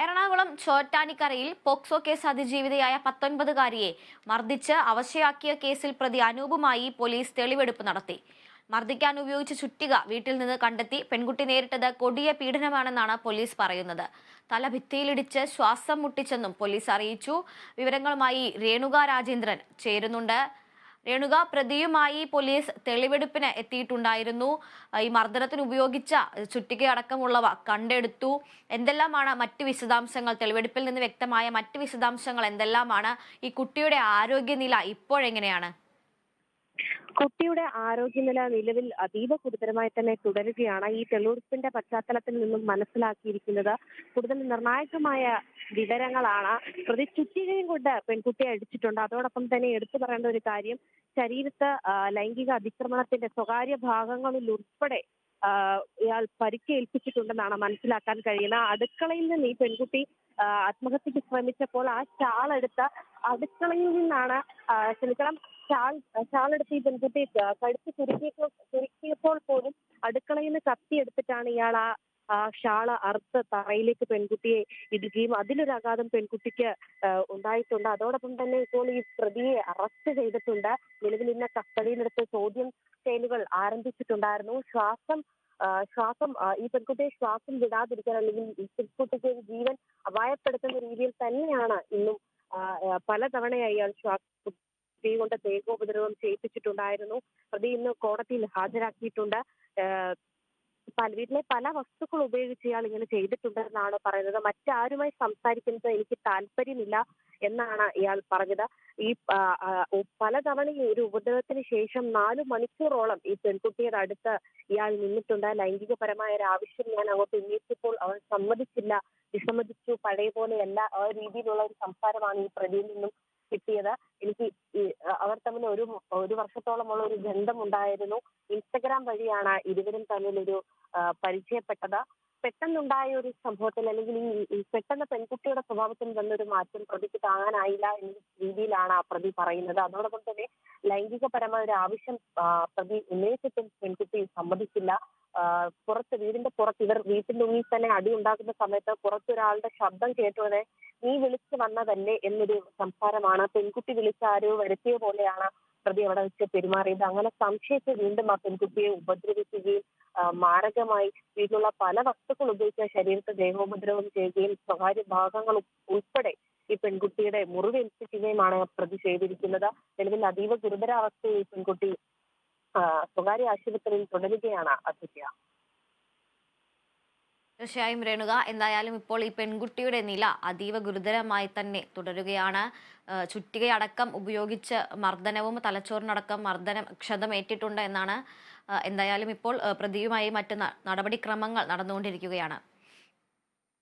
Ernakulam ചോറ്റാനിക്കരയിൽ POCSO case അതിജീവിതയായ 19-കാരിയെ മർദ്ദിച്ച് അവശയാക്കിയ കേസിൽ പ്രതി അനൂപുമായി പോലീസ് തെളിവെടുപ്പ് നടത്തി. മർദ്ദിക്കാൻ ഉപയോഗിച്ച ചുറ്റിക വീട്ടിൽ നിന്ന് കണ്ടെത്തി. പെൺകുട്ടി നേരിട്ടത് കൊടിയ പീഡനമാണെന്നാണ് പോലീസ് പറയുന്നത്. തല ഭിത്തിയിലിടിച്ച് ശ്വാസം മുട്ടിച്ചെന്നും പോലീസ് അറിയിച്ചു. വിവരങ്ങളുമായി രേണുക രാജേന്ദ്രൻ ചേരുന്നുണ്ട്. രേണുക, പ്രതിയുമായി പോലീസ് തെളിവെടുപ്പിന് എത്തിയിട്ടുണ്ടായിരുന്നു. ഈ മർദ്ദനത്തിന് ഉപയോഗിച്ച ചുറ്റികയടക്കമുള്ളവ കണ്ടെടുത്തു. എന്തെല്ലാമാണ് മറ്റ് വിശദാംശങ്ങൾ? തെളിവെടുപ്പിൽ നിന്ന് വ്യക്തമായ മറ്റ് വിശദാംശങ്ങൾ എന്തെല്ലാമാണ്? ഈ കുട്ടിയുടെ ആരോഗ്യനില ഇപ്പോഴെങ്ങനെയാണ്? കുട്ടിയുടെ ആരോഗ്യനില നിലവിൽ അതീവ ഗുരുതരമായി തന്നെ തുടരുകയാണ്. ഈ തെളിവെടുപ്പിന്റെ പശ്ചാത്തലത്തിൽ നിന്നും മനസ്സിലാക്കിയിരിക്കുന്നത് കൂടുതൽ നിർണായകമായ വിവരങ്ങളാണ്. പ്രതി ചുറ്റികയും കൊണ്ട് പെൺകുട്ടിയെ അടിച്ചിട്ടുണ്ട്. അതോടൊപ്പം തന്നെ എടുത്തു പറയേണ്ട ഒരു കാര്യം, ശരീരത്ത് ലൈംഗിക അതിക്രമണത്തിന്റെ സ്വകാര്യ ഭാഗങ്ങളിൽ ഉൾപ്പെടെ ഇയാൾ പരിക്കേൽപ്പിച്ചിട്ടുണ്ടെന്നാണ് മനസ്സിലാക്കാൻ കഴിയുന്നത്. അടുക്കളയിൽ നിന്ന് ഈ പെൺകുട്ടി ആത്മഹത്യക്ക് ശ്രമിച്ചപ്പോൾ ആ ഷാൾ എടുത്ത അടുക്കളയിൽ നിന്നാണ് ക്ഷമിക്കണം ഷാളെടുത്ത് ഈ പെൺകുട്ടി കഴുത്ത് ചുരുക്കിയപ്പോൾ പോലും അടുക്കളയിൽ നിന്ന് കത്തിയെടുത്തിട്ടാണ് ഇയാൾ ആ ഷാള് അറുത്ത് തറയിലേക്ക് പെൺകുട്ടിയെ ഇടുകയും അതിലൊരു ആഘാതം പെൺകുട്ടിക്ക് ഉണ്ടായിട്ടുണ്ട്. അതോടൊപ്പം തന്നെ ഇപ്പോൾ ഈ പ്രതിയെ അറസ്റ്റ് ചെയ്തിട്ടുണ്ട്. നിലവിൽ ഇന്ന് കസ്റ്റഡിയിലെടുത്ത് ചോദ്യം ചെയ്യലുകൾ ആരംഭിച്ചിട്ടുണ്ടായിരുന്നു. ശ്വാസം ഈ പെൺകുട്ടിയെ ശ്വാസം വിടാതിരിക്കാൻ, അല്ലെങ്കിൽ ഈ പെൺകുട്ടിക്ക് ജീവൻ അപായപ്പെടുത്തുന്ന രീതിയിൽ തന്നെയാണ് ഇന്നും പലതവണയായി ഇയാൾ തീ കൊണ്ട് ദേഹോപദ്രവം ചെയ്യിപ്പിച്ചിട്ടുണ്ടായിരുന്നു. പ്രതി ഇന്ന് കോടതിയിൽ ഹാജരാക്കിയിട്ടുണ്ട്. വീട്ടിലെ പല വസ്തുക്കൾ ഉപയോഗിച്ച് ഇയാൾ ഇങ്ങനെ ചെയ്തിട്ടുണ്ടെന്നാണ് പറയുന്നത്. മറ്റാരുമായി സംസാരിക്കുന്നത് എനിക്ക് താല്പര്യമില്ല എന്നാണ് ഇയാൾ പറഞ്ഞത്. ഈ പലതവണ ഈ ഒരു ഉപദ്രവത്തിന് ശേഷം 4 മണിക്കൂറോളം ഈ പെൺകുട്ടിയുടെ അടുത്ത് ഇയാൾ നിന്നിട്ടുണ്ട്. ലൈംഗികപരമായ ഒരു ആവശ്യം ഞാൻ അങ്ങോട്ട് ഉന്നയിച്ചപ്പോൾ അവൾ വിസമ്മതിച്ചു. പഴയ പോലെയല്ല, ആ രീതിയിലുള്ള ഒരു സംസാരമാണ് ഈ പ്രതിയിൽ നിന്നും കിട്ടിയത്. എനിക്ക് അവർ തമ്മിൽ ഒരു വർഷത്തോളമുള്ള ഒരു ബന്ധമുണ്ടായിരുന്നു. ഇൻസ്റ്റഗ്രാം വഴിയാണ് ഇരുവരും തമ്മിലൊരു പരിചയപ്പെട്ടത്. പെട്ടെന്നുണ്ടായ ഒരു സംഭവത്തിൽ, അല്ലെങ്കിൽ ഈ പെട്ടെന്ന് പെൺകുട്ടിയുടെ സ്വഭാവത്തിൽ വന്നൊരു മാറ്റം പ്രതിക്ക് താങ്ങാനായില്ല എന്ന രീതിയിലാണ് ആ പ്രതി പറയുന്നത്. അതോടൊപ്പം തന്നെ ലൈംഗികപരമായ ഒരു ആവശ്യം പ്രതി ഉന്നയിച്ചിട്ടും പെൺകുട്ടി സമ്മതിച്ചില്ല. വീടിന്റെ പുറത്ത്, ഇവർ വീട്ടിനുള്ളിൽ തന്നെ അടി ഉണ്ടാക്കുന്ന സമയത്ത് പുറത്തൊരാളുടെ ശബ്ദം കേട്ടോടെ നീ വിളിച്ചു വന്നതല്ലേ എന്നൊരു സംസാരമാണ്. പെൺകുട്ടി വിളിച്ച ആരോ വരുത്തിയ പോലെയാണ് പ്രതി അവിടെ വെച്ച് പെരുമാറിയത്. അങ്ങനെ സംശയിച്ച് വീണ്ടും ആ പെൺകുട്ടിയെ ഉപദ്രവിക്കുകയും മാരകമായി വീട്ടിലുള്ള പല വസ്തുക്കൾ ഉപയോഗിച്ച ശരീരത്തെ ദേഹോപദ്രവം ചെയ്യുകയും സ്വകാര്യ ഭാഗങ്ങൾ ഉൾപ്പെടെ ഈ പെൺകുട്ടിയുടെ മുറിവേൽപ്പിക്കുകയുമാണ് പ്രതി ചെയ്തിരിക്കുന്നത്. നിലവിൽ അതീവ ഗുരുതരാവസ്ഥയിൽ ഈ പെൺകുട്ടി സ്വകാര്യ ആശുപത്രിയിൽ തുടരുകയാണ് അധ്യക്ഷ. തീർച്ചയായും രേണുക, എന്തായാലും ഇപ്പോൾ ഈ പെൺകുട്ടിയുടെ നില അതീവ ഗുരുതരമായി തന്നെ തുടരുകയാണ്. ചുറ്റികയടക്കം ഉപയോഗിച്ച് മർദ്ദനവും തലച്ചോറിനടക്കം ക്ഷതമേറ്റിട്ടുണ്ട് എന്നാണ്. എന്തായാലും ഇപ്പോൾ പ്രതിയുമായി മറ്റ് നടപടിക്രമങ്ങൾ നടന്നുകൊണ്ടിരിക്കുകയാണ്.